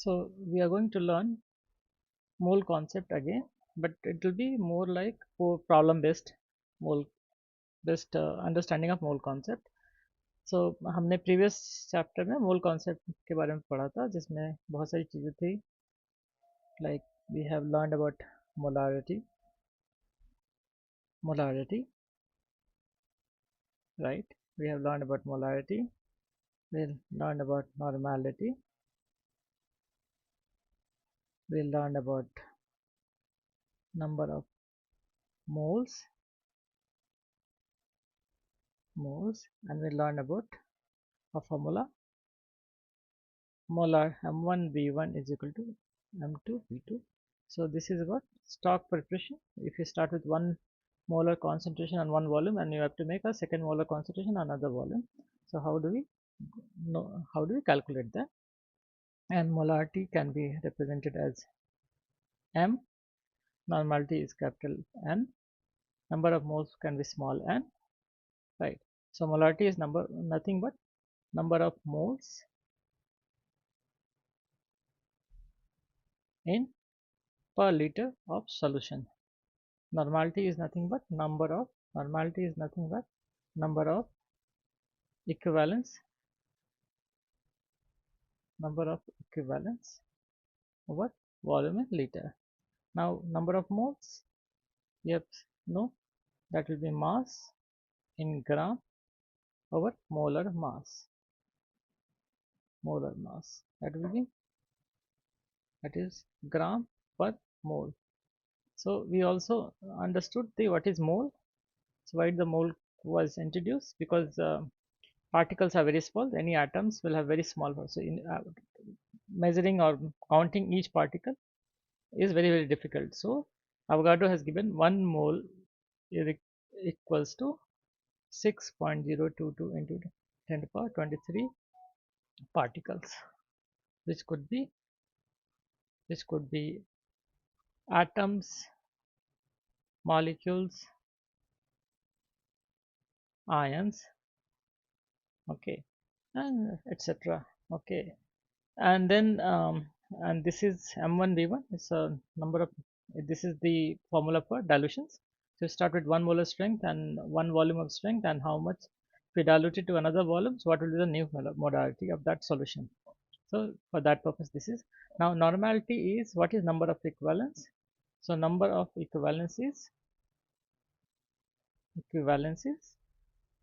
So we are going to learn mole concept again, but it will be more like for problem based mole based understanding of mole concept. So हमने previous chapter में mole concept के बारे में पढ़ा था जिसमें बहुत सारी चीज़ें थी like we have learned about molarity molarity right, we have learned about molarity, we'll learn about normality, we'll learn about number of moles and we'll learn about a formula molar m1 b1 is equal to m2 b2. So this is about stock preparation. If you start with 1 molar concentration on one volume and you have to make a second molar concentration on another volume, so how do we know, how do we calculate that? And molarity can be represented as m, normality is capital N, number of moles can be small n, right? So molarity is nothing but number of moles in per liter of solution. Normality is nothing but number of equivalence over volume in liter. Now number of moles, yep, no, that will be mass in gram over molar mass, that will be, that is gram per mole. So we also understood the what is mole. So why the mole was introduced, because particles are very small, any atoms will have very small, so in measuring or counting each particle is very difficult. So Avogadro has given 1 mole is equals to 6.022 into 10 to the power 23 particles, which could be which could be atoms, molecules, ions, okay, and etc. Okay, and then and this is m1 b1 is a number of, this is the formula for dilutions. So you start with 1 molar strength and 1 volume of strength, and how much if we dilute it to another volume, so what will be the new molarity of that solution. So for that purpose this is. Now normality is what is number of equivalence. So number of equivalence is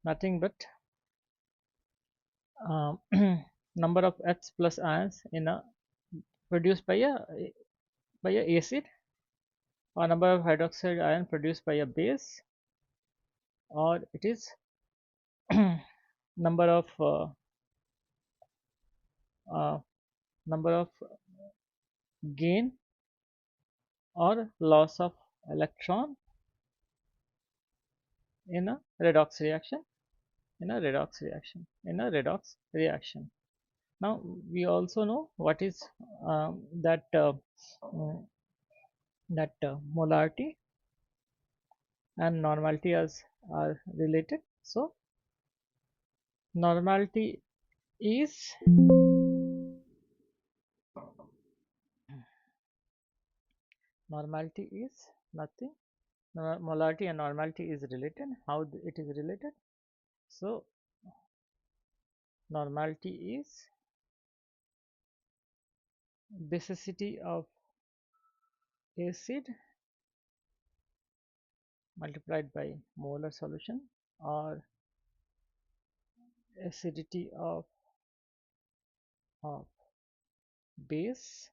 nothing but um, number of H plus ions in a produced by a acid, or number of hydroxide ion produced by a base, or it is number of uh, number of gain or loss of electron in a redox reaction, redox reaction. Now we also know what is uh, that molarity and normality as are related. So normality is normality is nothing, molarity and normality is related. How it is related? So normality is basicity of acid multiplied by molar solution, or acidity of base,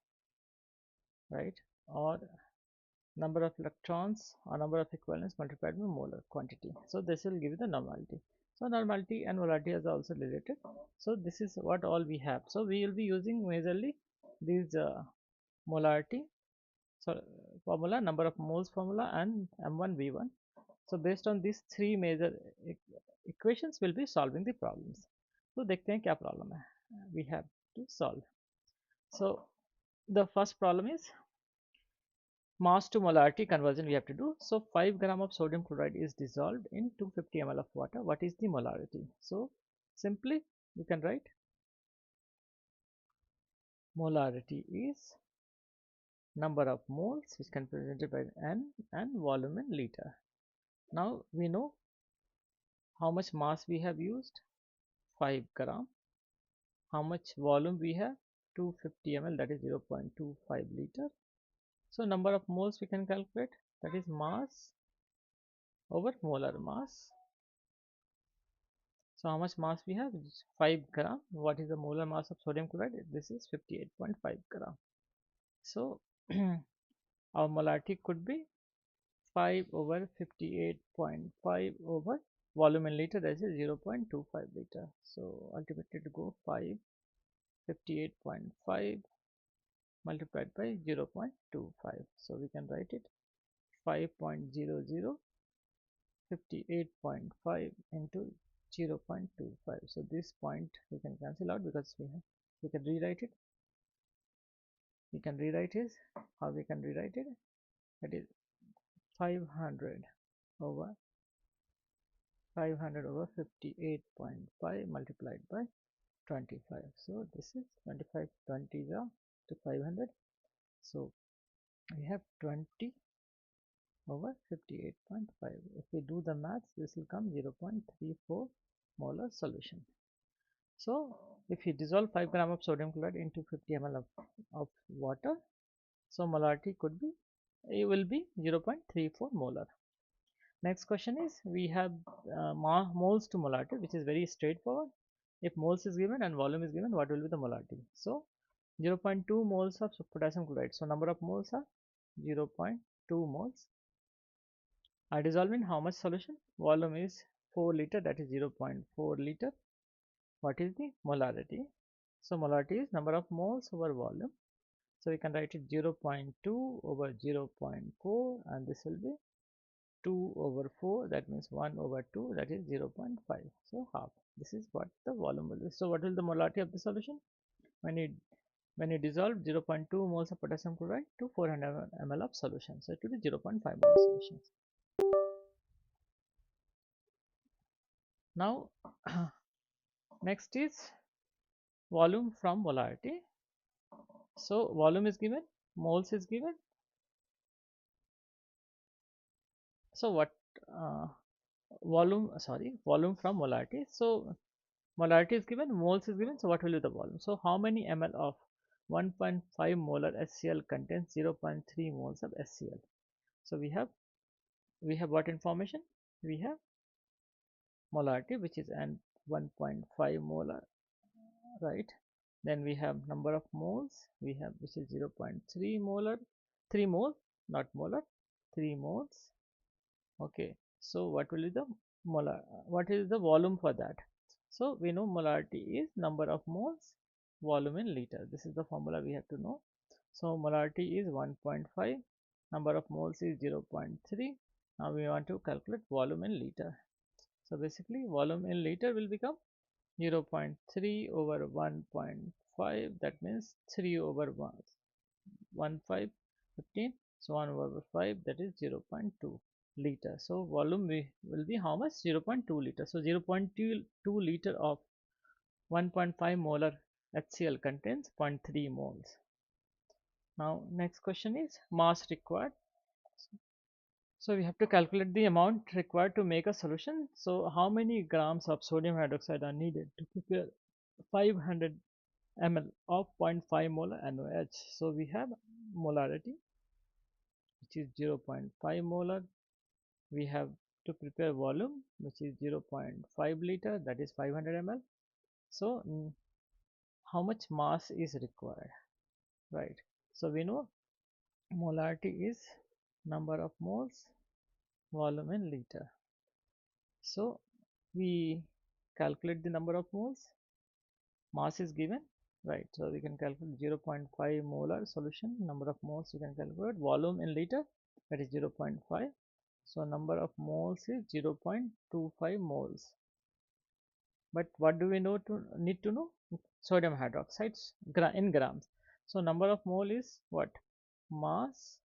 right, or number of electrons or number of equivalents multiplied by molar quantity. So this will give you the normality. So normality and molarity is also related. So this is what all we have. So we will be using majorly these molarity, so formula, number of moles formula, and m1 v1. So based on these three major equations we'll be solving the problems. So देखते हैं क्या problem है we have to solve. So the first problem is mass to molarity conversion we have to do. So 5 gram of sodium chloride is dissolved in 250 ml of water. What is the molarity? So simply you can write molarity is number of moles which can be represented by N and volume in liter. Now we know how much mass we have used, 5 gram. How much volume we have, 250 ml, that is 0.25 liter. So number of moles we can calculate, that is mass over molar mass. So how much mass we have? It's 5 gram. What is the molar mass of sodium chloride? This is 58.5 gram. So our molarity could be 5 over 58.5 over volume in liter, that is 0.25 liter. So ultimately to go 5 58.5 multiplied by 0.25. So we can write it 5.00 58.5 into 0.25. So this point we can cancel out because we can rewrite it. We can rewrite it. How we can rewrite it? That is 500 over 58.5 multiplied by 25. So this is 25 20 to 500. So we have 20 over 58.5. If we do the maths, this will come 0.34 molar solution. So if you dissolve 5 gram of sodium chloride into 50 ml of water, so molarity could be, it will be 0.34 molar. Next question is, we have moles to molarity, which is very straightforward. If moles is given and volume is given, what will be the molarity? So 0.2 moles of potassium chloride. So number of moles are 0.2 moles. I dissolve in how much solution? Volume is 4 liter, that is 0.4 liter. What is the molarity? So molarity is number of moles over volume. So we can write it 0.2 over 0.4, and this will be 2 over 4, that means 1 over 2, that is 0.5. So half. This is what the volume will be. So what will the molarity of the solution? When you dissolve 0.2 moles of potassium chloride to 400 ml of solution, so it will be 0.5 molar solution. Now next is volume from molarity. So volume is given, moles is given. So what volume from molarity. So molarity is given, moles is given. So what will be the volume? So how many ml of 1.5 molar HCl contains 0.3 moles of HCl? So we have what information? We have molarity, which is n 1.5 molar, right? Then we have number of moles, we have, which is 0.3 molar, 3 mole, not molar, 3 moles. Okay, so what will be the molar, what is the volume for that? So we know molarity is number of moles, volume in liter. This is the formula we have to know. So molarity is 1.5, number of moles is 0.3. Now we want to calculate volume in liter. So basically volume in liter will become 0.3 over 1.5, that means 3 over 1 5 15, so 1 over 5, that is 0.2 liter. So volume will be how much? 0.2 liter. So 0.2 liter of 1.5 molar HCl contains 0.3 moles. Now next question is mass required. So we have to calculate the amount required to make a solution. So how many grams of sodium hydroxide are needed to prepare 500 ml of 0.5 molar NaOH? So we have molarity, which is 0.5 molar. We have to prepare volume, which is 0.5 liter, that is 500 ml. So how much mass is required, right? So we know molarity is number of moles, volume in liter. So we calculate the number of moles, mass is given, right? So we can calculate 0.5 molar solution, number of moles we can calculate, volume in liter, that is 0.5. So number of moles is 0.25 moles. But what do we need to know? Sodium hydroxides in grams. So number of mole is what? Mass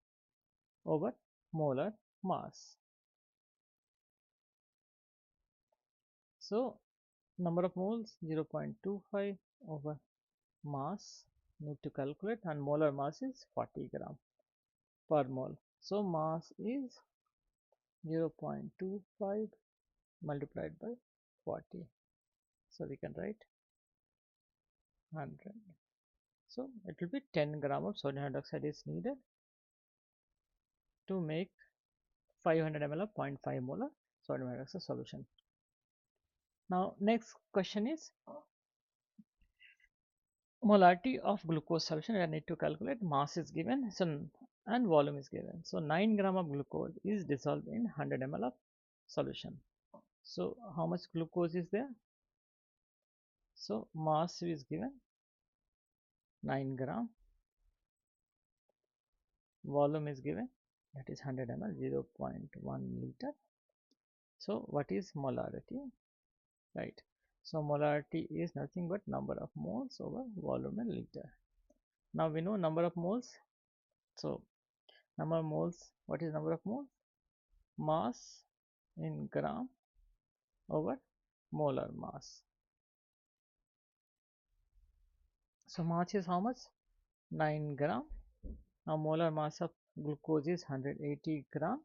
over molar mass. So number of moles 0.25 over mass. need to calculate, and molar mass is 40 gram per mole. So mass is 0.25 multiplied by 40. So we can write 100. So it will be 10 gram of sodium hydroxide is needed to make 500 ml of 0.5 molar sodium hydroxide solution. Now next question is molarity of glucose solution. I need to calculate. Mass is given, so and volume is given. So 9 gram of glucose is dissolved in 100 ml of solution. So how much glucose is there? So mass is given 9 gram, volume is given, that is 100 ml, 0.1 liter. So what is molarity? Right. So molarity is nothing but number of moles over volume in liter. Now we know number of moles. So number of moles, what is number of moles? Mass in gram over molar mass. So mass is how much? 9 gram. Now molar mass of glucose is 180 gram.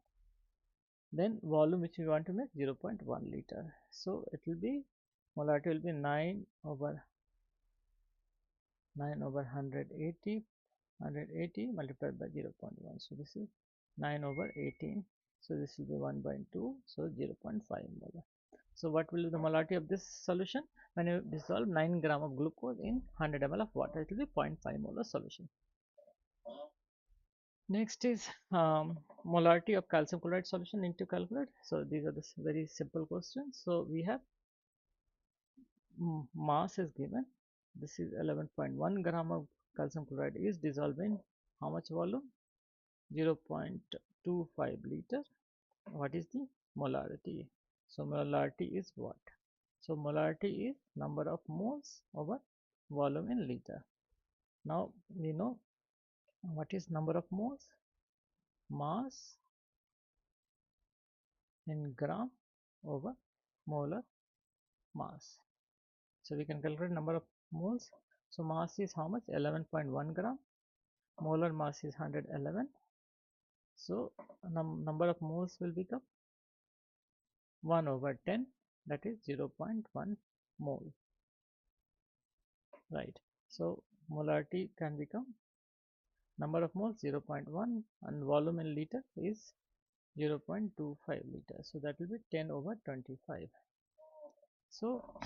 Then volume which we want to make 0.1 liter. So it will be molarity will be 9 over 180 multiplied by 0.1. So this is 9 over 18. So this will be 1 by 2. So 0.5 molar. So what will be the molarity of this solution? When you dissolve 9 gram of glucose in 100 ml of water, it will be 0.5 molar solution. Next is molarity of calcium chloride solution need to calculate. So these are the very simple questions. So we have mass is given. This is 11.1 gram of calcium chloride is dissolved in how much volume? 0.25 liter. What is the molarity? So molarity is what? So molarity is number of moles over volume in liter. Now we know what is number of moles? Mass in gram over molar mass. So we can calculate number of moles. So mass is how much? 11.1 gram. Molar mass is 111. So number of moles will become 1 over 10, that is 0.1 mole. Right. So molarity can become number of moles 0.1 and volume in liter is 0.25 liter. So that will be 10 over 25. So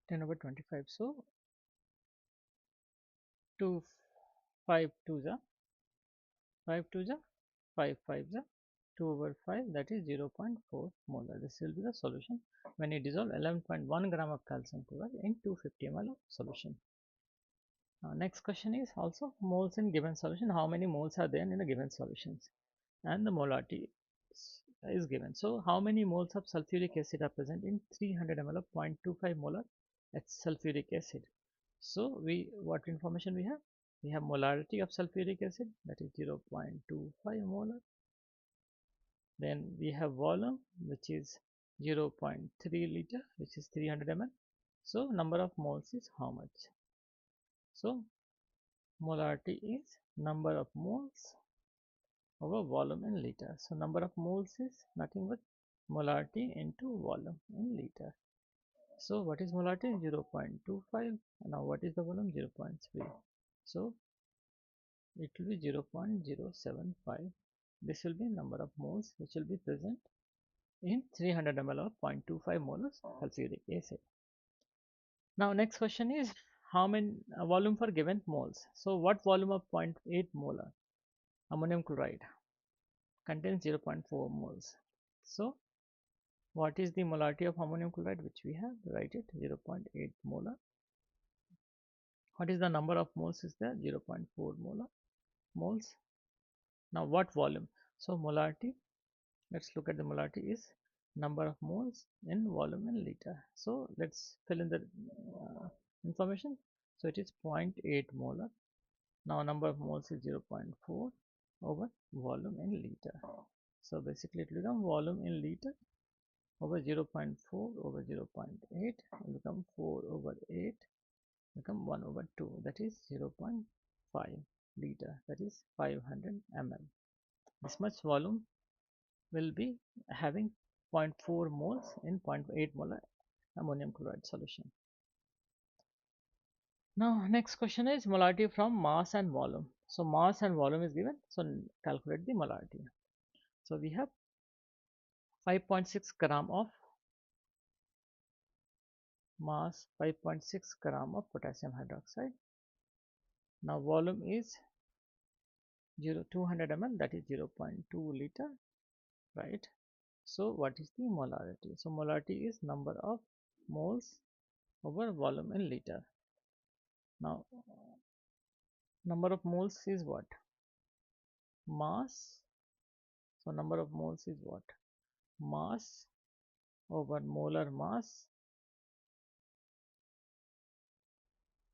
10 over 25. So 2 5 2 the 5 2 the 5 5 the 2 over 5, that is 0.4 molar. This will be the solution when you dissolve 11.1 gram of calcium chloride in 250 ml of solution. Next question is also moles in given solution. How many moles are there in the given solutions? And the molarity is given. So how many moles of sulfuric acid are present in 300 ml of 0.25 molar sulfuric acid? So what information we have? We have molarity of sulfuric acid, that is 0.25 molar. Then we have volume, which is 0.3 liter, which is 300 ml. So number of moles is how much? So molarity is number of moles over volume in liter. So number of moles is nothing but molarity into volume in liter. So what is molarity? 0.25. Now what is the volume? 0.3. So it will be 0.075. This will be number of moles which will be present in 300 ml of 0.25 molar sulfuric acid. Now next question is how many volume for given moles. So what volume of 0.8 molar ammonium chloride contains 0.4 moles. So what is the molarity of ammonium chloride, which we have? Write it, 0.8 molar. What is the number of moles is there? 0.4 moles. Now what volume? So molarity, let's look at the molarity is number of moles in volume in liter. So let's fill in the information. So it is 0.8 molar. Now number of moles is 0.4 over volume in liter. So basically it will become volume in liter over 0.4 over 0.8 will become 4 over 8 become 1 over 2, that is 0.5 liter, that is 500 ml. This much volume will be having zero point 0.4 moles in 0.8 molar ammonium chloride solution. Now next question is molarity from mass and volume. So mass and volume is given, so calculate the molarity. So we have 5.6 gram of mass, 5.6 gram of potassium hydroxide. Now volume is 200 ml, that is 0.2 liter, right? So what is the molarity? So molarity is number of moles over volume in liter. Now number of moles is what? Mass. So number of moles is what? Mass over molar mass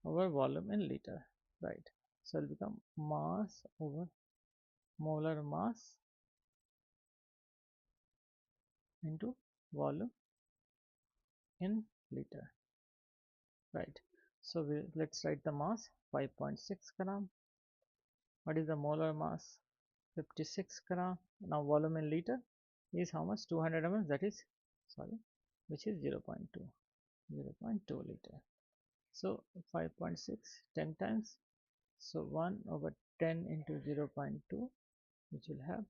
over volume in liter, right? So it will become mass over molar mass into volume in liter, right? So let's write the mass 5.6 gram. What is the molar mass? 56 gram. Now volume in liter is how much? 200 ml, that is, sorry, which is 0.2 liter. So 5.6 10 times, so 1 over 10 into 0.2, which will have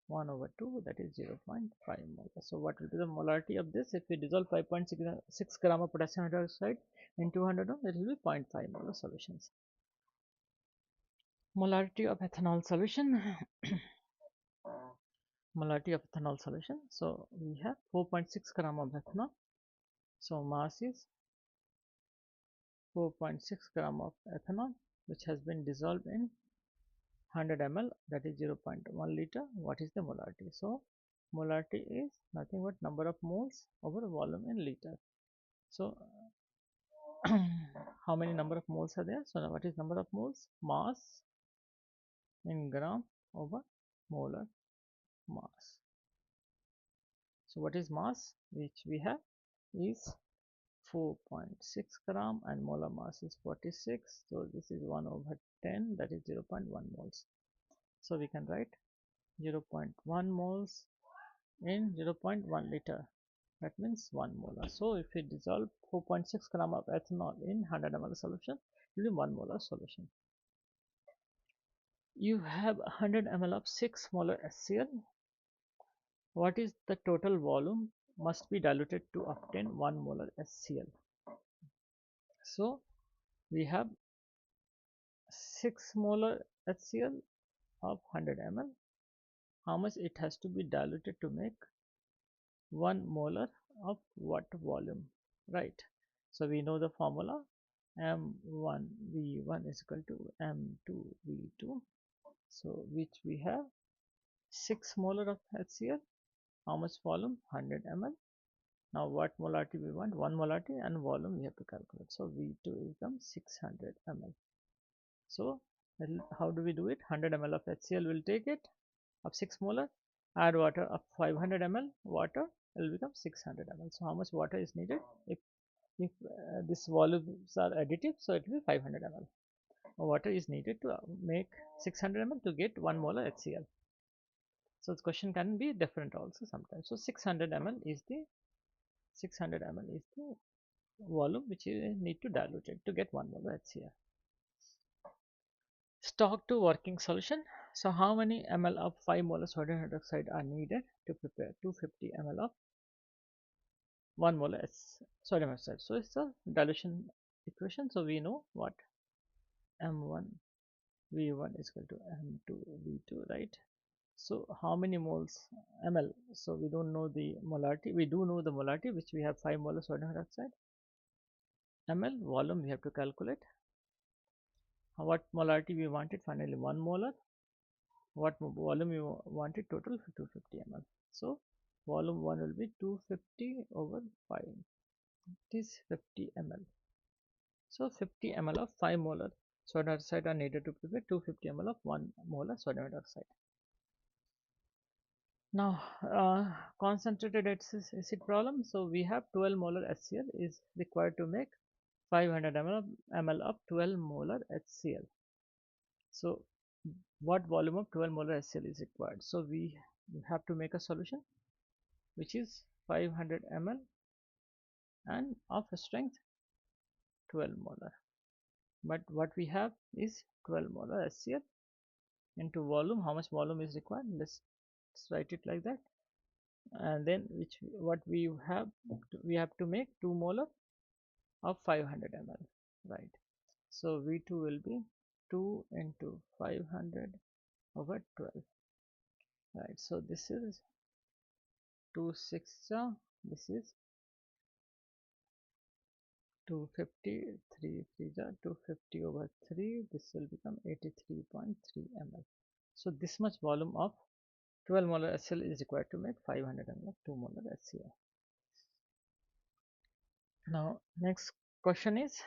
1 over 2, that is 0.5 molar. So what will be the molarity of this? If we dissolve 5.6 gram of potassium hydroxide in 200 ml, it will be 0.5 molar solutions. Molarity of ethanol solution. Molarity of ethanol solution. So we have 4.6 gram of ethanol. So mass is 4.6 gram of ethanol, which has been dissolved in 100 ml, that is 0.1 liter. What is the molarity? So molarity is nothing but number of moles over volume in liter. So how many number of moles are there? So now what is number of moles? Mass in gram over molar mass. So what is mass which we have is 4.6 gram and molar mass is 46. So this is 1 over 10, that is 0.1 moles. So we can write 0.1 moles in 0.1 liter, that means 1 molar. So if we dissolve 4.6 gram of ethanol in 100 ml solution, it will be 1 molar solution. You have 100 ml of 6 molar HCl. What is the total volume must be diluted to obtain 1 molar HCl? So we have 6 molar HCl of 100 ml. How much it has to be diluted to make 1 molar of what volume, right? So we know the formula, M1V1 is equal to M2V2. So which we have 6 molar of HCl. How much volume? 100 ml. Now what molarity we want? 1 molarity and volume we have to calculate. So V2 becomes 600 ml. So how do we do it? 100 ml of HCl will take it of 6 molar, add water of 500 ml, water will become 600 ml. So how much water is needed? If this volumes are additive, so it will be 500 ml. Water is needed to make 600 ml to get 1 molar HCl. So the question can be different also sometimes. So 600 ml is the volume which you need to dilute it to get 1 molar HCl. Stock to working solution. So how many ml of 5 molar sodium hydroxide are needed to prepare 250 ml of 1 molar sodium hydroxide? So it's a dilution equation. So we know what M1 V1 is equal to M2 V2, right? So how many moles ml? So we don't know the molarity. We do know the molarity, which we have 5 molar sodium hydroxide. Ml volume we have to calculate. What molarity we wanted? Finally 1 molar. What volume you wanted? Total 250 ml. So volume 1 will be 250 over 5. It is 50 ml. So 50 ml of 5 molar sodium hydroxide are needed to prepare 250 ml of 1 molar sodium hydroxide. Now, concentrated acid problem. So we have 12 molar HCl is required to make 500 ml of 12 molar HCl. So what volume of 12 molar HCl is required? So we have to make a solution which is 500 ml and of strength 12 molar. But what we have is 12 molar HCl into volume. How much volume is required? Let's write it like that. And then what we have to make 2 molar of 500 ml, right? So V2 will be 2 into 500 over 12, right? So this is 2 6, this is 250, 3 3 250 over 3, this will become 83.3 ml. So this much volume of 12 molar HCl is required to make 500 ml of 2 molar HCl. Now next question is,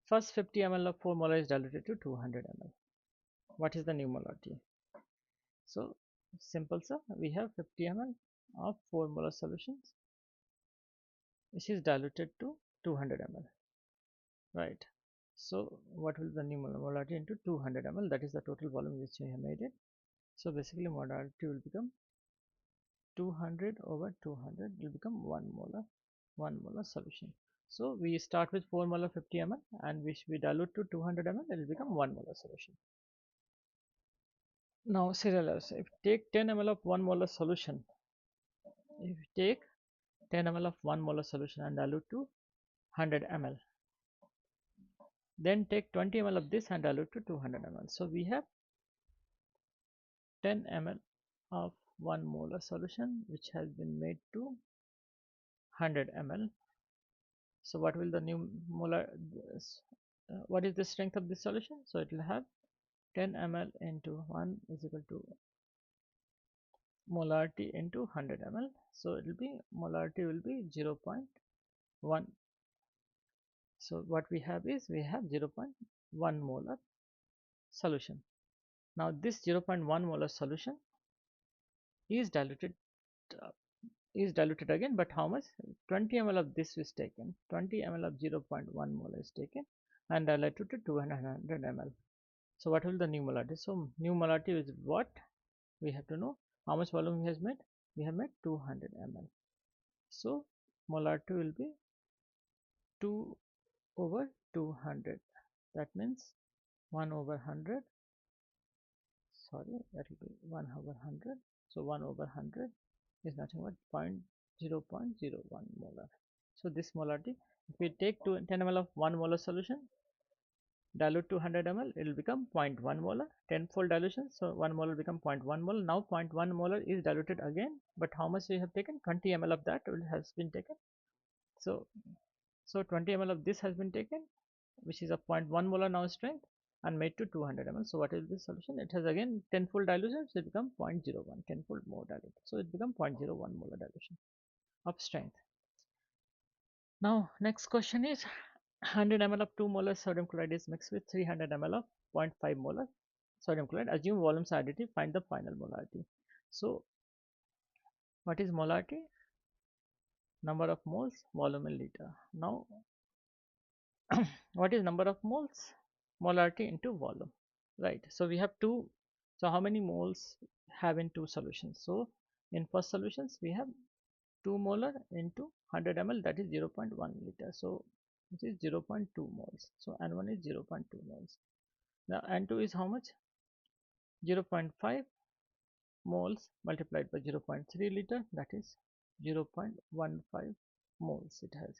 first 50 ml of 4 molar is diluted to 200 ml. What is the new molarity? So simple sir, we have 50 ml of 4 molar solutions which is diluted to 200 ml, right? So what will be the new molarity into 200 ml? That is the total volume which we have made it. So basically molarity will become 200 over 200 will become 1 molar solution. So we start with 4 molar 50 ml and which we dilute to 200 ml, it will become 1 molar solution. Now serialize. If you take 10 ml of 1 molar solution, if you take 10 ml of 1 molar solution and dilute to 100 ml, then take 20 ml of this and dilute to 200 ml. So we have 10 ml of 1 molar solution which has been made to 100 ml. So what will the new molar, what is the strength of this solution? So it will have 10 ml into 1 is equal to molarity into 100 ml. So it will be molarity will be 0.1. So what we have is we have 0.1 molar solution. Now this 0.1 molar solution is diluted uh, again, but how much? 20 ml of this is taken, 20 ml of 0.1 molar is taken and diluted to 200 ml. So what will the new molarity? So new molarity is what we have to know. How much volume he has made? We have made 200 ml. So molarity will be 2 over 200. That means 1 over 100. Sorry, that will be 1 over 100. So 1 over 100 is nothing but 0.01 molar. So this molarity, if we take 10 ml of 1 molar solution, dilute to 100 ml, it will become 0.1 molar, 10-fold dilution. So 1 molar will become 0.1 molar. Now 0.1 molar is diluted again, but how much we have taken? 20 ml of that has been taken. So 20 ml of this has been taken, which is a 0.1 molar now strength, and made to 200 ml. So what is this solution? It has again 10-fold dilution, so it becomes 0.01, 10-fold more diluted. So it becomes 0.01 molar dilution of strength. Now next question is, 100 ml of 2 molar sodium chloride is mixed with 300 ml of 0.5 molar sodium chloride. Assume volumes are additive, find the final molarity. So what is molarity? Number of moles, volume in liter. Now what is number of moles? Molarity into volume, right? So we have two. So how many moles have in two solutions? So in first solutions we have 2 molar into 100 ml, that is 0.1 liter. So this is 0.2 moles. So N1 is 0.2 moles. Now N2 is how much? 0.5 moles multiplied by 0.3 liter, that is 0.15 moles it has.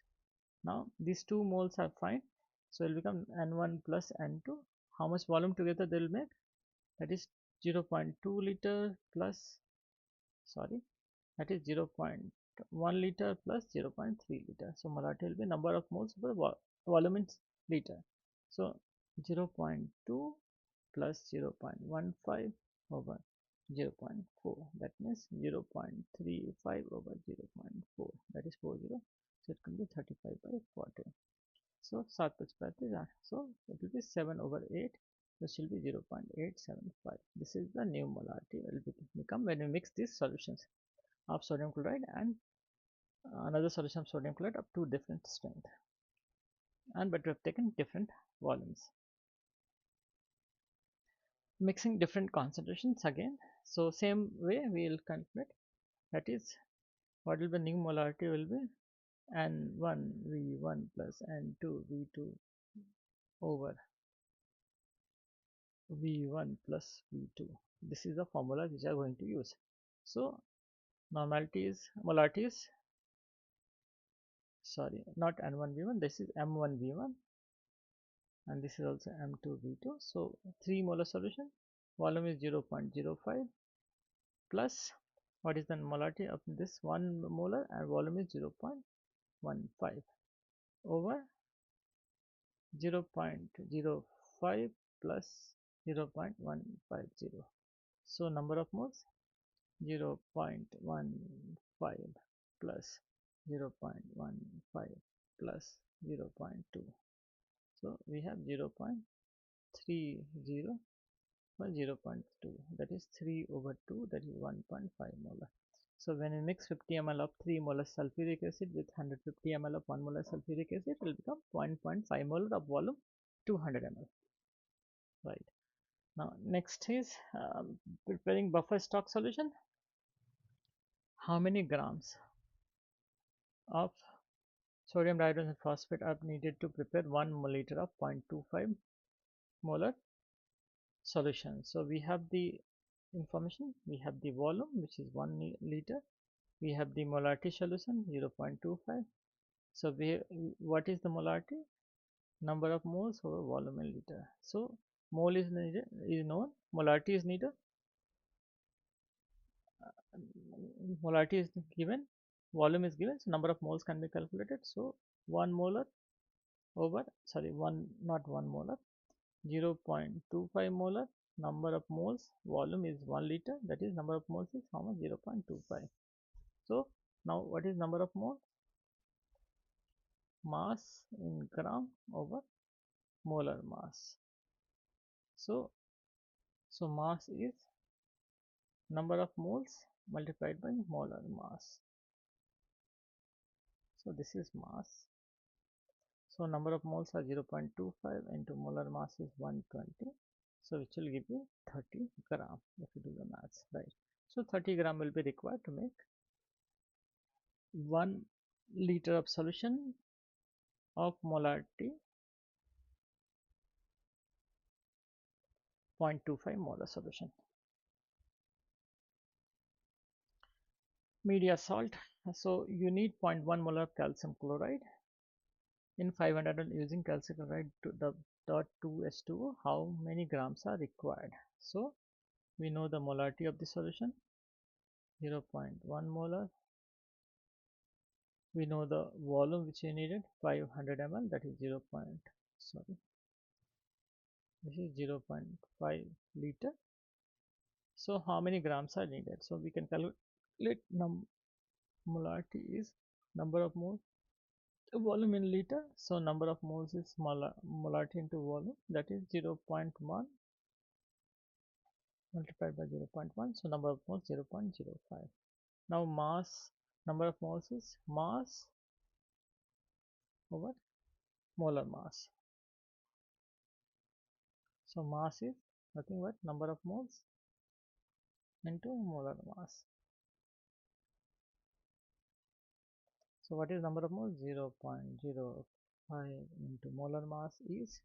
Now these two moles are fine, so it will become N1 plus N2. How much volume together they will make? That is 0.2 liter plus, sorry, that is 0.1 liter plus 0.3 liter. So molarity will be number of moles per volume in liter. So 0.2 plus 0.15 over 0.4, that means 0.35 over 0.4, that is 40. So it can be 35 by 40. So 7 5 is 8. So it will be 7 over 8 this will be 0.875. This is the new molarity will become when we mix these solutions of sodium chloride and another solution of sodium chloride up to different strength, and but we have taken different volumes, mixing different concentrations again. So same way we will calculate, that is what will be new molarity will be N1 V1 plus N2 V2 over V1 plus V2. This is the formula which we are going to use. So normality is molarity is, sorry, not N1 V1, this is M1 V1 and this is also M2 V2. So 3 molar solution, volume is 0.05 plus what is the molarity of this 1 molar and volume is 0.15 over 0.05 plus 0.150. So number of moles 0.15 plus 0.15 plus 0.2. So we have 0.30 by 0.2, that is 3 over 2, that is 1.5 molar. So when we mix 50 ml of 3 molar sulfuric acid with 150 ml of 1 molar sulfuric acid, it will become 1.5 molar of volume 200 ml. Right. Now next is preparing buffer stock solution. How many grams of sodium dihydrogen phosphate are needed to prepare 1 milliliter of 0.25 molar solution? So we have the information, we have the volume which is 1 liter, we have the molarity solution 0.25. So what is the molarity? Number of moles over volume in liter. So mole is needed, is known, molarity is needed, molarity is given, volume is given, so number of moles can be calculated. So 1 molar over, sorry, 1, not 1 molar, 0.25 molar, number of moles, volume is 1 liter, that is number of moles is how much? 0.25. So now what is number of moles? Mass in gram over molar mass. So mass is number of moles multiplied by molar mass. So this is mass. So number of moles are 0.25 into molar mass is 120. So which will give you 30 gram if you do the maths, right? So 30 gram will be required to make 1 liter of solution of molarity 0.25 molar solution. Media salt. So you need 0.1 molar of calcium chloride in 500 ml using calcium chloride to the dot 2H2O. How many grams are required? So we know the molarity of the solution 0.1 molar. We know the volume which we needed 500 ml, that is 0. Sorry, this is 0.5 liter. So how many grams are needed? So we can calculate molarity is number of moles, volume in liter. So number of moles is molarity into volume, that is 0.1 multiplied by 0.1. So number of moles 0.05. Now mass, number of moles is mass over molar mass. So mass is nothing but number of moles into molar mass. So what is number of moles? 0.05 into molar mass is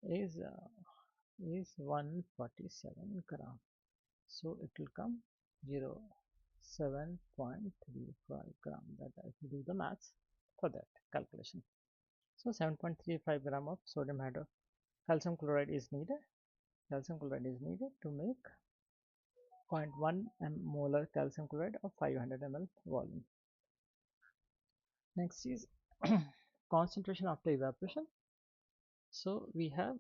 147 gram. So it will come 7.35 gram. That I will do the maths for that calculation. So 7.35 gram of sodium calcium chloride is needed. Calcium chloride is needed to make 0.1 molar calcium chloride of 500 ml volume. Next is concentration after evaporation. So we have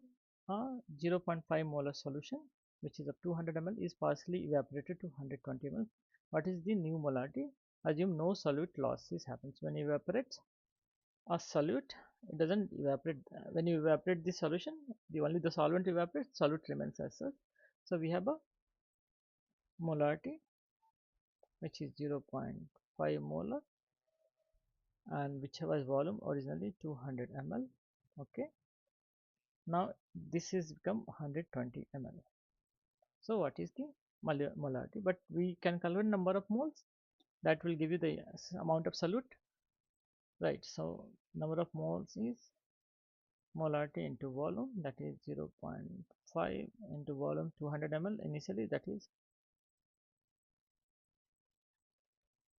a 0.5 molar solution which is of 200 ml is partially evaporated to 120 ml. What is the new molarity? Assume no solute losses happens when you evaporate a solute it doesn't evaporate. When you evaporate the solution, only the solvent evaporates, solute remains as such. So we have a molarity which is 0.5 molar, and which was volume originally 200 ml. Okay, now this is become 120 ml. So what is the molarity? But we can calculate number of moles, that will give you the amount of solute, right? So number of moles is molarity into volume, that is 0.5 into volume 200 ml initially, that is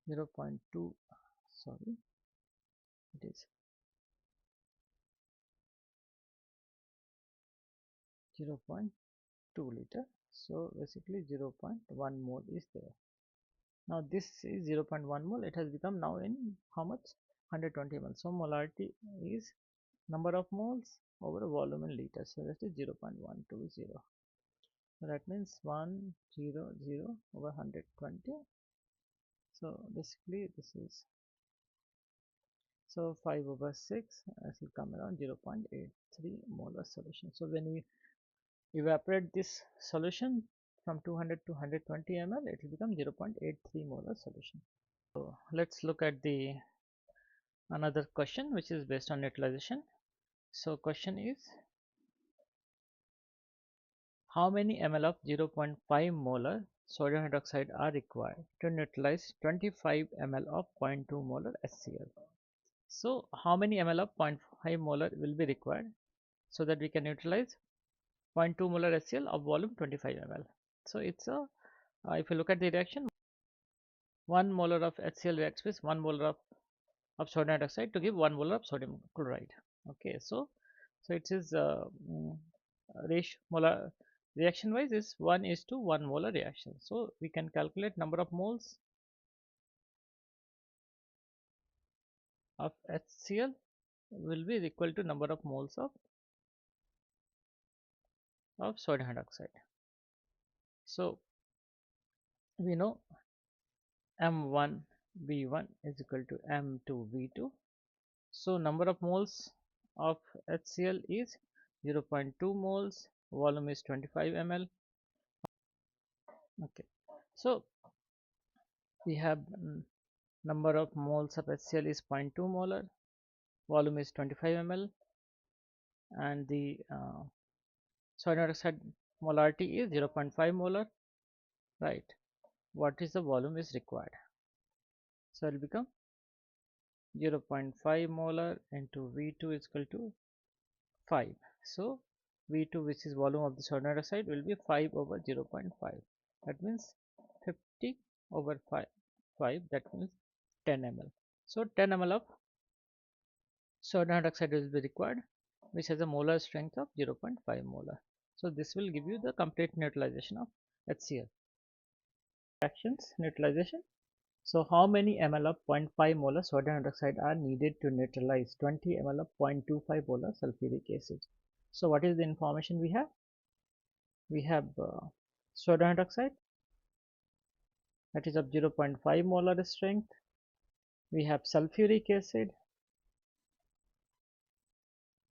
0.2, sorry, it is 0.2 liter. So basically 0.1 mole is there. Now this is 0.1 mole, it has become now in how much? 120 ml. So molarity is number of moles over volume in liters. So that is 0.120. So that means 100 over 120. So basically this is, so 5 over 6 will come around 0.83 molar solution. So when we evaporate this solution from 200 to 120 ml, it will become 0.83 molar solution. So let's look at the another question which is based on neutralization. So question is, how many ml of 0.5 molar sodium hydroxide are required to neutralize 25 ml of 0.2 molar HCl? So how many ml of 0.5 molar will be required so that we can neutralize 0.2 molar HCl of volume 25 ml? So it's a, if you look at the reaction, 1 molar of HCl reacts with 1 molar of sodium hydroxide to give 1 molar of sodium chloride. Okay, so it is ratio molar reaction wise is 1 is to 1 molar reaction. So we can calculate number of moles of HCl will be equal to number of moles of sodium hydroxide. So we know M1 V1 is equal to M2 V2. So number of moles of HCl is 0.2 moles, volume is 25 ml. Okay, so we have number of moles of HCl is 0.2 molar, volume is 25 ml, and the sodium hydroxide molarity is 0.5 molar, right? What is the volume is required? So it will become 0.5 molar into V2 is equal to 5. So V2, which is volume of the sodium hydroxide, will be 5 over 0.5. That means 50 over 5, that means 10 ml. So 10 ml of sodium hydroxide will be required, which has a molar strength of 0.5 molar. So this will give you the complete neutralization of HCl. Reactions neutralization. So how many ml of 0.5 molar sodium hydroxide are needed to neutralize 20 ml of 0.25 molar sulfuric acid? So what is the information we have? We have sodium hydroxide, that is of 0.5 molar strength. We have sulfuric acid,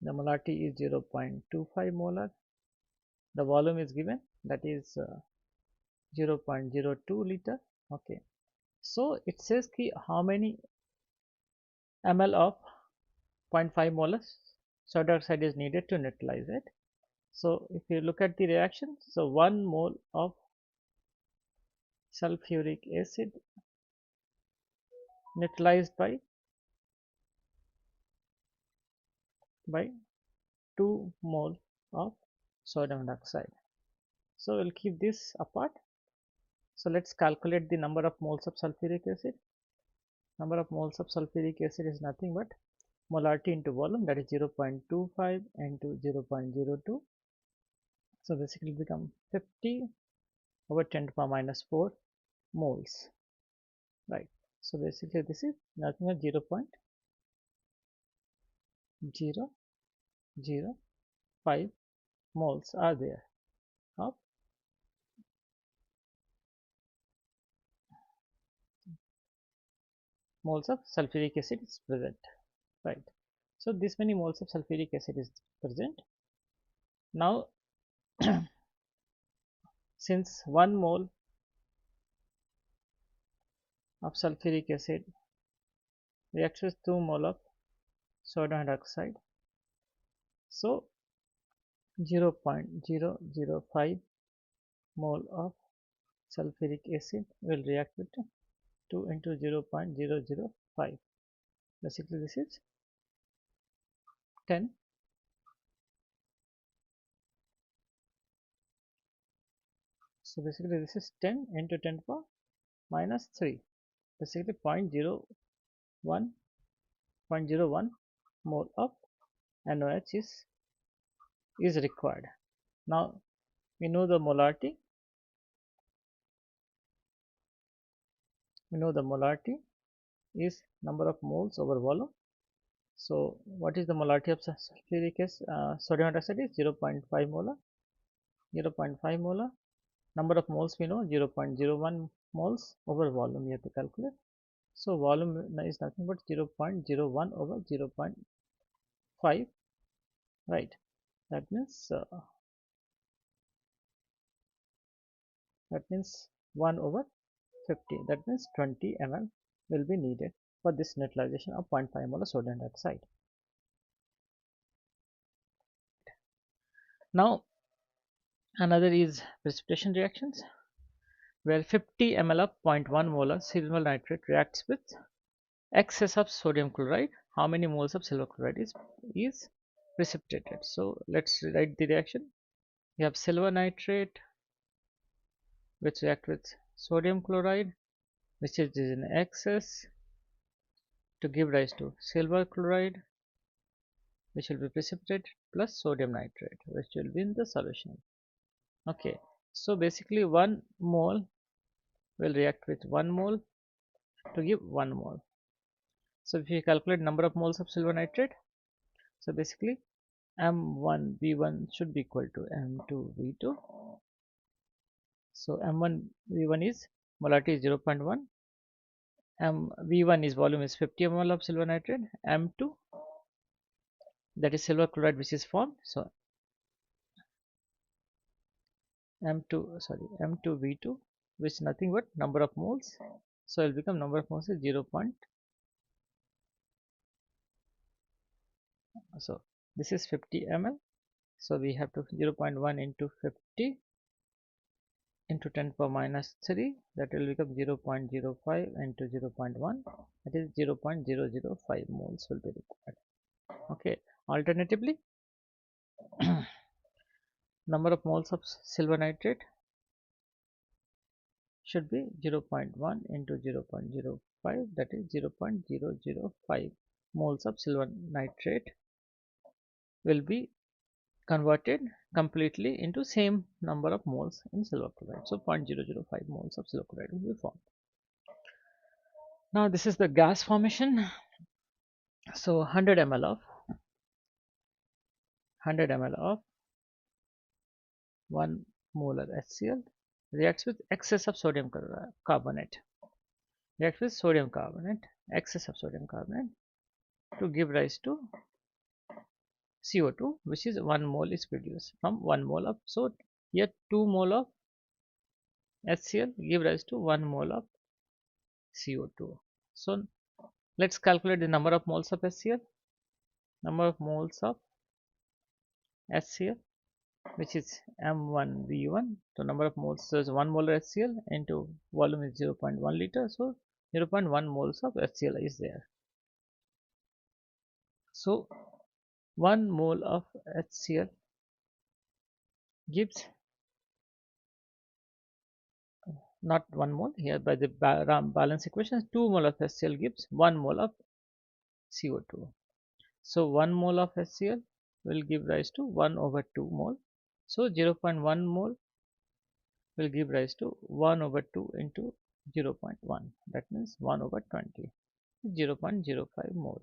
the molarity is 0.25 molar. The volume is given, that is 0.02 liter. Okay, so it says how many ml of 0.5 molar sodium dioxide is needed to neutralize it. So if you look at the reaction, so 1 mole of sulfuric acid neutralized by 2 mole of sodium dioxide. So we'll keep this apart. So let's calculate the number of moles of sulfuric acid. Number of moles of sulfuric acid is nothing but molarity into volume, that is 0.25 into 0.02. So basically become 50 over 10 to the power minus 4 moles, right? So basically this is nothing but 0.005 moles are there of moles of sulfuric acid is present, right? So this many moles of sulfuric acid is present. Now since 1 mole of sulfuric acid reacts with 2 mole of sodium hydroxide, so 0.005 mole of sulfuric acid will react with 2 into 0.005. Basically this is 10. So basically this is 10 into 10 power minus 3. Basically 0.01 mole of NOH is required. Now we know the molarity. We know the molarity is number of moles over volume. So what is the molarity of sulfuric acid? Sodium hydroxide is 0.5 molar. 0.5 molar. Number of moles we know 0.01 moles over volume we have to calculate. So volume is nothing but 0.01 over 0.5, right? That means 1 over 50. That means 20 ml will be needed for this neutralization of 0.5 mole of sodium dioxide. Now another is precipitation reactions, where 50 ml of 0.1 molar silver nitrate reacts with excess of sodium chloride. How many moles of silver chloride is precipitated? So let's write the reaction. You have silver nitrate which react with sodium chloride, which is in excess, to give rise to silver chloride, which will be precipitated, plus sodium nitrate, which will be in the solution. Okay, so basically 1 mole will react with 1 mole to give 1 mole. So if you calculate number of moles of silver nitrate, so basically M1 V1 should be equal to M2 V2. So M1 V1 is molarity is 0.1, V1 is volume is 50 ml of silver nitrate, M2 that is silver chloride which is formed. So M2 V2, which is nothing but number of moles. So it will become number of moles is 0. So this is 50 ml. So we have to 0.1 into 50 into 10 power minus 3, that will become 0.05 into 0.1, that is 0.005 moles will be required. Okay, alternatively number of moles of silver nitrate should be 0.1 into 0.05, that is 0.005 moles of silver nitrate will be converted completely into same number of moles in silver chloride. So 0.005 moles of silver chloride will be formed. Now this is the gas formation. So 100 ml of 1 molar HCl reacts with excess of sodium carbonate. Reacts with sodium carbonate, excess of sodium carbonate, to give rise to CO2, which is 1 mole is produced from 1 mole of. So here 2 mole of HCl give rise to 1 mole of CO2. So let's calculate the number of moles of HCl. Number of moles of HCl, which is M1 V1. So number of moles, so 1 molar HCl into volume is 0.1 liter. So 0.1 moles of HCl is there. So 1 mole of HCl gives, not 1 mole here, by the balance equation 2 mole of HCl gives 1 mole of CO2. So 1 mole of HCl will give rise to 1 over 2 mole. So 0.1 mole will give rise to 1 over 2 into 0.1, that means 1 over 20, 0.05 mole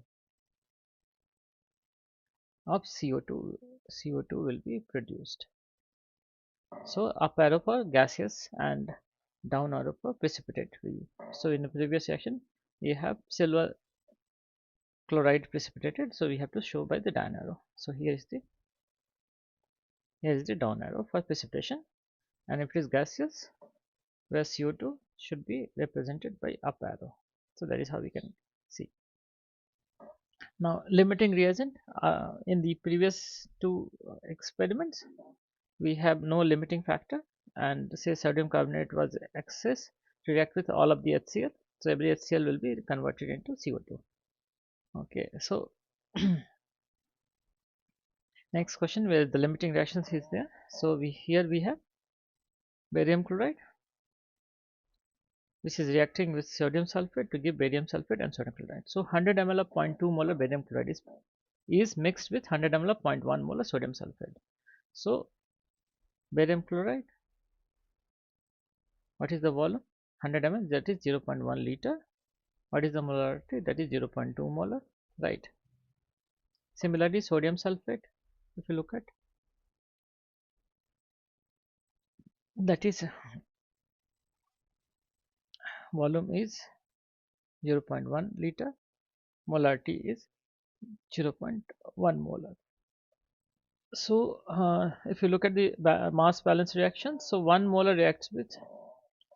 of CO2 will be produced. So up arrow for gaseous and down arrow for precipitate. So in the previous section we have silver chloride precipitated, so we have to show by the down arrow. So here is the down arrow for precipitation, and if it is gaseous, where CO2 should be represented by up arrow. So that is how we can see. Now limiting reagent, in the previous two experiments we have no limiting factor, and say sodium carbonate was excess to react with all of the HCl, so every HCl will be converted into CO2. Okay, so next question, where the limiting reactions is there. So here we have barium chloride, which is reacting with sodium sulfate to give barium sulfate and sodium chloride. So 100 ml of 0.2 molar barium chloride is mixed with 100 ml of 0.1 molar sodium sulfate. So barium chloride, what is the volume? 100 ml, that is 0.1 liter. What is the molarity? That is 0.2 molar, right? Similarly, sodium sulfate, if you look at, that is volume is 0.1 liter, molarity is 0.1 molar. So if you look at the mass balance reaction, so 1 molar reacts with,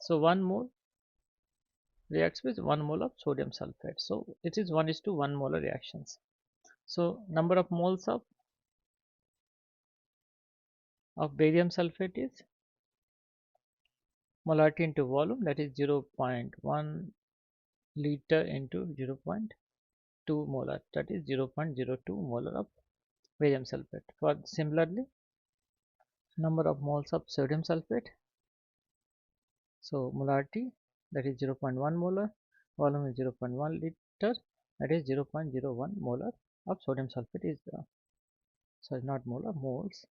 so 1 mole reacts with 1 mole of sodium sulfate. So it is 1:1 molar reactions. So number of moles of barium sulfate is molarity into volume, that is 0.1 liter into 0.2 molar, that is 0.02 molar of barium sulfate. For similarly, number of moles of sodium sulfate, so molarity, that is 0.1 molar, volume is 0.1 liter, that is 0.01 molar of sodium sulfate is sorry, not molar, moles,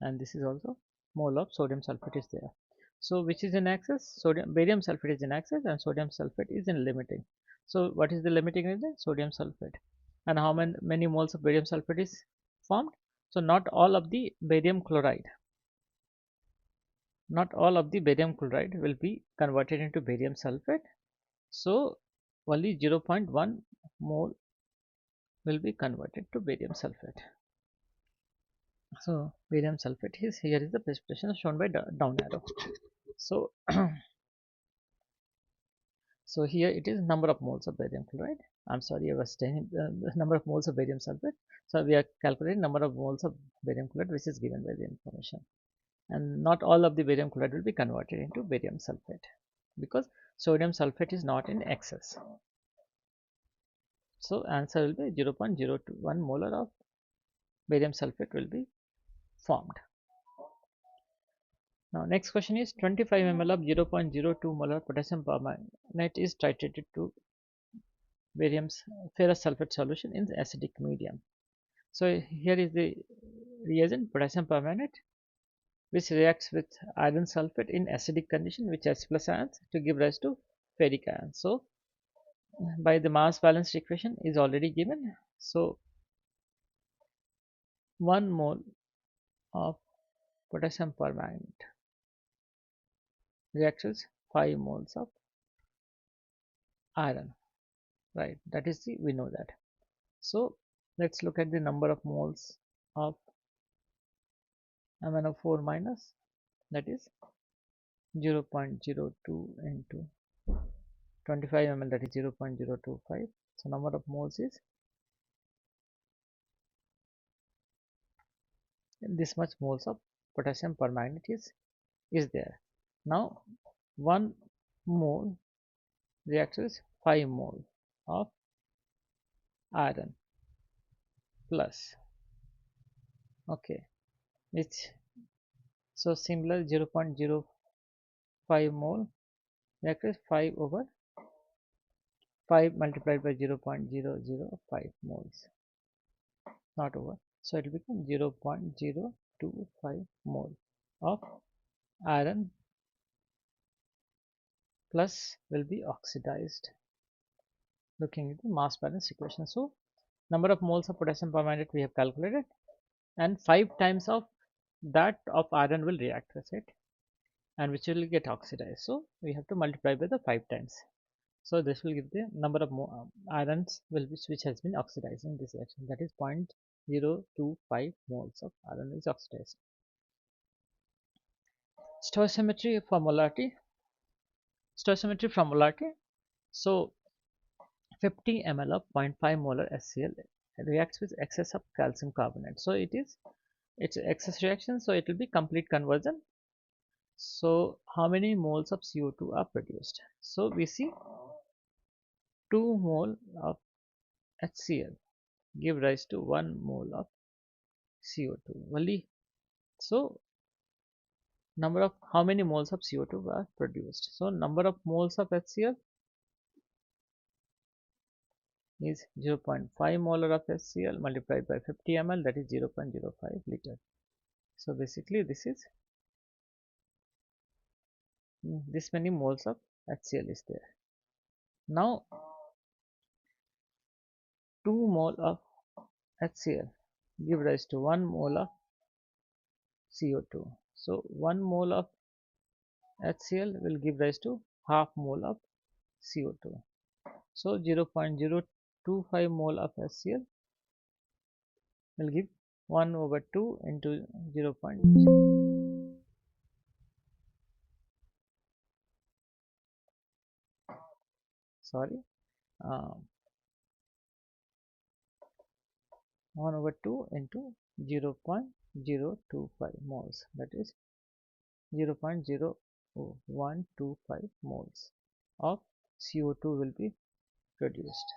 and this is also mole of sodium sulfate is there. So which is in excess? Barium sulfate is in excess and sodium sulfate is in limiting. So what is the limiting reagent? Sodium sulfate. And how many moles of barium sulfate is formed? So not all of the barium chloride will be converted into barium sulfate. So only 0.1 mole will be converted to barium sulfate. So barium sulfate is, here is the precipitation shown by down arrow. So so here it is number of moles of barium chloride. I'm sorry, I was saying number of moles of barium sulfate. So we are calculating number of moles of barium chloride, which is given by the information. And not all of the barium chloride will be converted into barium sulfate because sodium sulfate is not in excess. So answer will be 0.021 molar of barium sulfate will be formed. Now next question is 25 ml of 0.02 molar potassium permanganate is titrated to barium ferrous sulfate solution in acidic medium. So here is the reagent potassium permanganate, which reacts with iron sulfate in acidic condition with H plus ions to give rise to ferric ions. So by the mass balance equation is already given. So 1 mole of potassium permanganate reacts with 5 moles of iron, right? That is the, we know that. So let's look at the number of moles of MnO4 minus, that is 0.02 into 25 ml, that is 0.025. So number of moles is this much moles of potassium permanganate is there. Now 1 mole reacts with 5 mole of iron plus, okay, which, so similar 0.05 mole reacts with 5 over 5 multiplied by 0.005 moles, not over, so it will become 0.025 mole of iron plus will be oxidized, looking at the mass balance equation. So number of moles of potassium permanganate we have calculated, and 5 times of that of iron will react with it and which will get oxidized, so we have to multiply by the 5 times. So this will give the number of ions which has been oxidized in this reaction, that is 0.025 moles of iron is oxidized. Stoichiometry for molarity. Stoichiometry from molarity. So 50 ml of 0.5 molar HCl reacts with excess of calcium carbonate. So it's excess reaction, so it will be complete conversion. So how many moles of CO2 are produced? So we see 2 mole of HCl give rise to 1 mole of CO2 only. So number of how many moles of CO2 are produced? So number of moles of HCl is 0.5 molar of HCl multiplied by 50 ml, that is 0.05 liter. So basically this is this many moles of HCl is there. Now 2 mole of HCl give rise to 1 mole of CO2. So 1 mole of HCl will give rise to half mole of CO2. So 0.025 mole of HCl will give 1 over 2 into 0.0. Sorry, uh, 1 over 2 into 0.025 moles, that is 0.0125 moles of CO2 will be produced.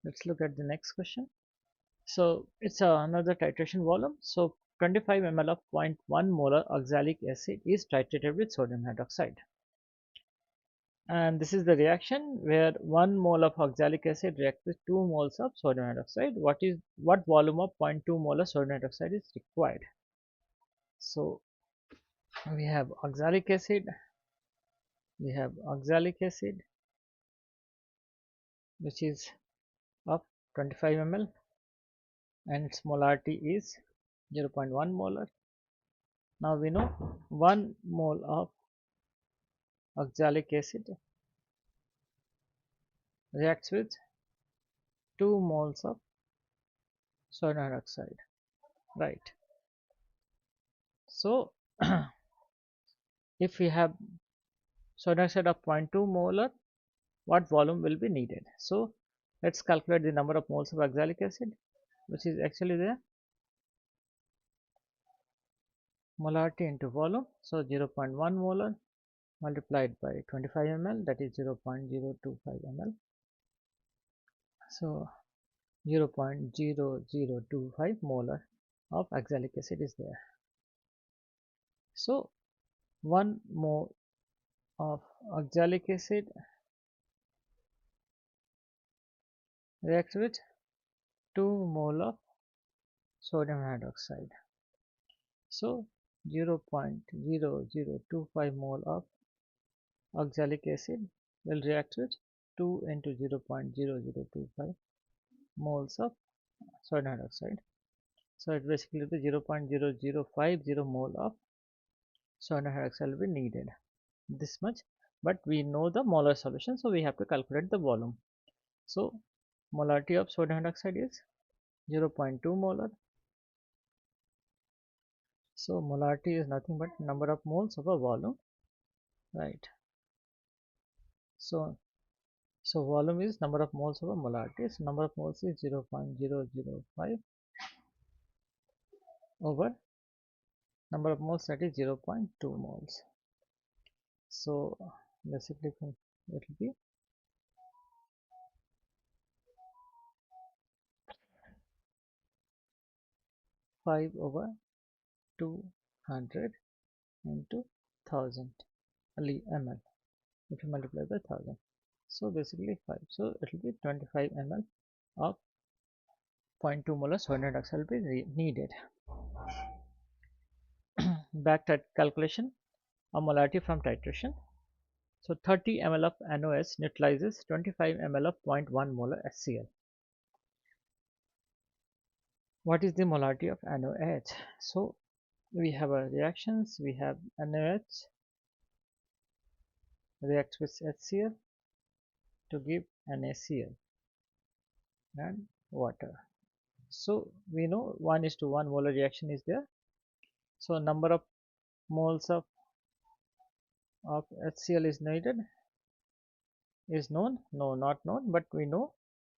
Let's look at the next question. So it's another titration volume. So 25 ml of 0.1 molar oxalic acid is titrated with sodium hydroxide. And this is the reaction where 1 mole of oxalic acid reacts with 2 moles of sodium hydroxide. What volume of 0.2 molar sodium hydroxide is required? So we have oxalic acid, which is of 25 ml and its molarity is 0.1 molar. Now we know 1 mole of oxalic acid reacts with 2 moles of sodium hydroxide, right? So if we have sodium hydroxide of 0.2 molar, what volume will be needed? So let's calculate the number of moles of oxalic acid, which is actually the molarity into volume. So 0.1 molar multiplied by 25 ml, that is 0.025 ml. So 0.0025 molar of oxalic acid is there. So 1 mole of oxalic acid reacts with 2 mole of sodium hydroxide. So 0.0025 mole of oxalic acid will react with 2 into 0.0025 moles of sodium hydroxide. So it basically the 0.0050 mole of sodium hydroxide will be needed, this much, but we know the molar solution, so we have to calculate the volume. So molarity of sodium hydroxide is 0.2 molar. So molarity is nothing but number of moles of a volume, right? So volume is number of moles of a molarity. So number of moles is 0.005 over number of moles, that is 0.2 moles. So basically it will be 5 over 200 into 1000 ml if you multiply by 1000. So basically 5. So it will be 25 ml of 0.2 molar sodium hydroxide will be needed. Back to calculation of molarity from titration. So 30 ml of NOS neutralizes 25 ml of 0.1 molar HCl. What is the molarity of NOH? So we have a reactions. We have NOH reacts with HCl. to give NaCl and water. So we know 1:1 molar reaction is there. So number of moles of HCl is needed, is known? No, not known, but we know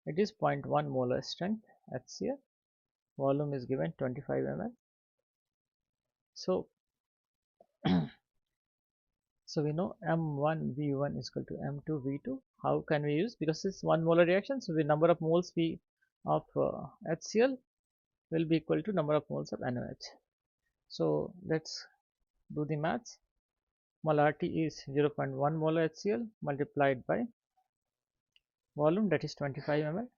it is 0.1 molar strength HCl. Volume is given 25 ml. So so we know M1 V1 is equal to M2 V2. How can we use? Because it's 1 molar reaction, so the number of moles of HCl will be equal to number of moles of NaOH. So let's do the maths. Molarity is 0.1 molar HCl multiplied by volume, that is 25 ml,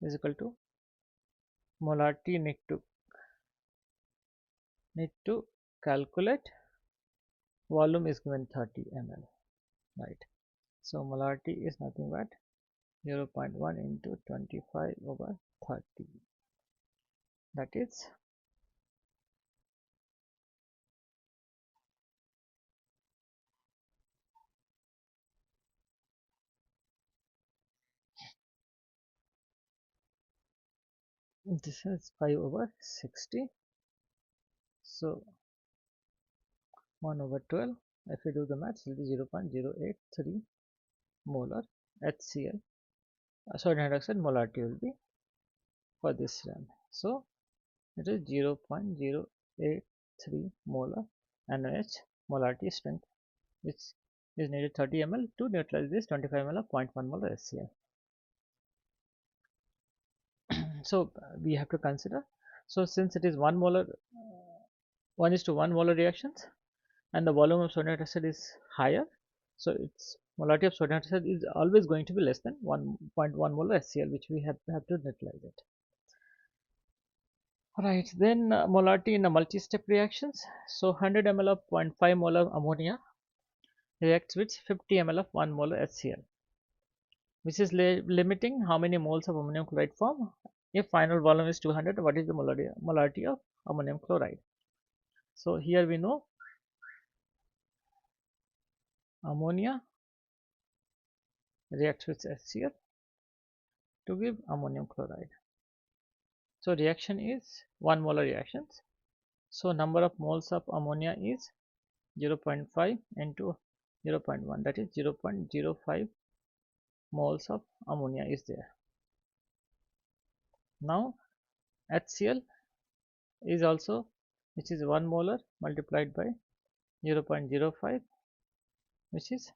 is equal to molarity need to calculate. Volume is given 30 ml, right? So molarity is nothing but 0.1 into 25 over 30, that is this is 5 over 60. So 1 over 12, if we do the maths, it will be 0.083 molar HCl. Sodium hydroxide molarity will be for this RAM. So it is 0.083 molar NaOH molarity strength, which is needed 30 ml to neutralize this 25 ml of 0.1 molar HCl. So we have to consider, so since it is 1 molar 1:1 molar reactions and the volume of sodium hydroxide is higher, so its molarity of sodium hydroxide is always going to be less than 1.1 molar HCl, which we have to neutralize it. Right, then molarity in a multi-step reactions. So 100 ml of 0.5 molar ammonia reacts with 50 ml of 1 molar HCl, which is limiting how many moles of ammonium chloride form. If final volume is 200, what is the molarity of ammonium chloride? So here we know ammonia reacts with HCl to give ammonium chloride. So reaction is 1 molar reactions. So number of moles of ammonia is 0.5 into 0.1, that is 0.05 moles of ammonia is there. Now HCl is also, which is 1 molar multiplied by 0.05, which is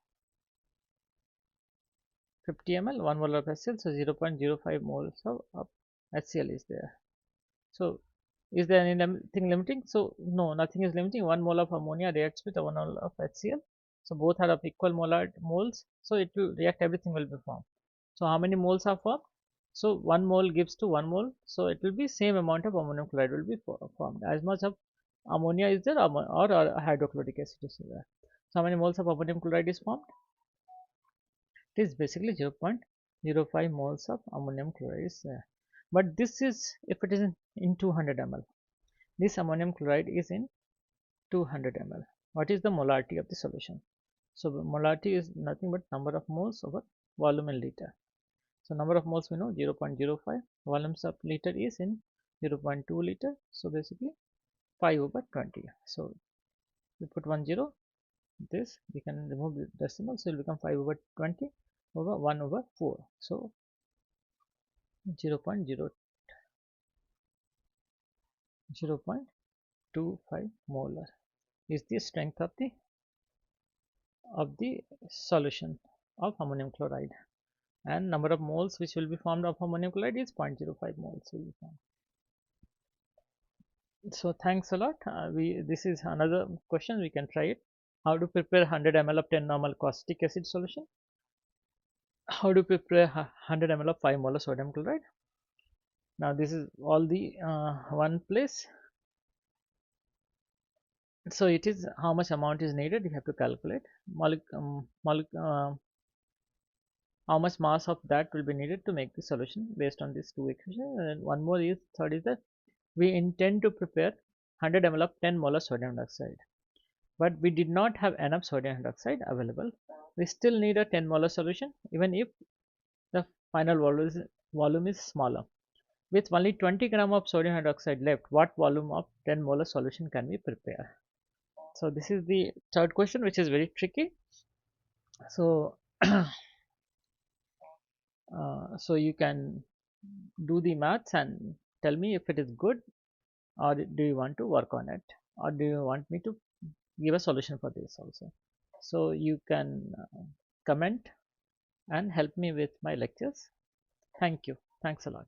50 ml, 1 molar of HCl, so 0.05 moles of HCl is there. So is there anything limiting? So no, nothing is limiting. 1 mole of ammonia reacts with 1 mole of HCl, so both are of equal moles, so it will react, everything will be formed. So how many moles are formed? So 1 mole gives to 1 mole, so it will be same amount of ammonium chloride will be formed, as much of ammonia is there or hydrochloric acid is there. So how many moles of ammonium chloride is formed? It is basically 0.05 moles of ammonium chloride is there. But this is if it is in 200 ml. This ammonium chloride is in 200 ml. What is the molarity of the solution? So molarity is nothing but number of moles over volume in liter. So number of moles we know 0.05, volumes of liter is in 0.2 liter. So basically 5 over 20. So we put 10, this we can remove the decimal, so it will become 5 over 20 over 1 over 4. So 0.25 molar is the strength of the solution of ammonium chloride, and number of moles which will be formed of ammonium chloride is 0.05 moles will be formed. So thanks a lot. This is another question, we can try it. How to prepare 100 ml of 10 normal caustic acid solution? How to prepare 100 ml of 5 molar sodium chloride? Now this is all the one place. So it is how much amount is needed, you have to calculate. How much mass of that will be needed to make the solution based on these two equations. And one more is, third is that we intend to prepare 100 ml of 10 molar sodium dioxide. but we did not have enough sodium hydroxide available. We still need a 10 molar solution even if the final volume is smaller. With only 20 gram of sodium hydroxide left, what volume of 10 molar solution can we prepare? So this is the third question, which is very tricky. So so you can do the maths and tell me if it is good, or do you want to work on it, or do you want me to give a solution for this also. So you can comment and help me with my lectures. Thank you. Thanks a lot.